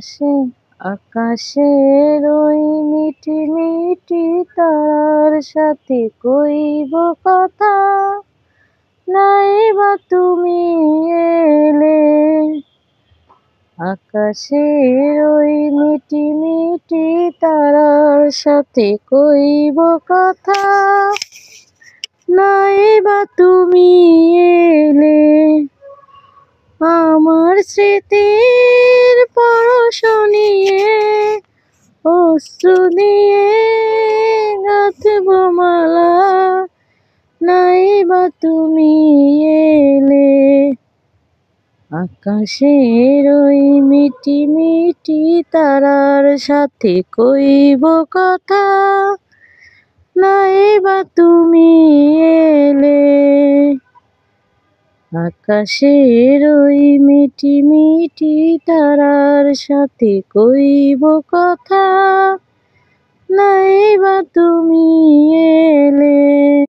সে আকাশের ওই মিটি মিটি তারার সাথে কইব কথা, নাই বা তুমি এলে। আকাশের ওই মিটি মিটি তারার সাথে কইব কথা, নাই বা তুমি এলে। আমার স্মৃতির পরশ নিয়ে অশ্রু দিয়ে গাঁথব মালা, নাই বা তুমি এলে। আকাশের ওই মিটি মিটি তারার সাথে কইব কথা, নাই বা তুমি এলে। আকাশের ওই মিটি মিটি তারার সাথে কইব কথা, নাই বা তুমি এলে।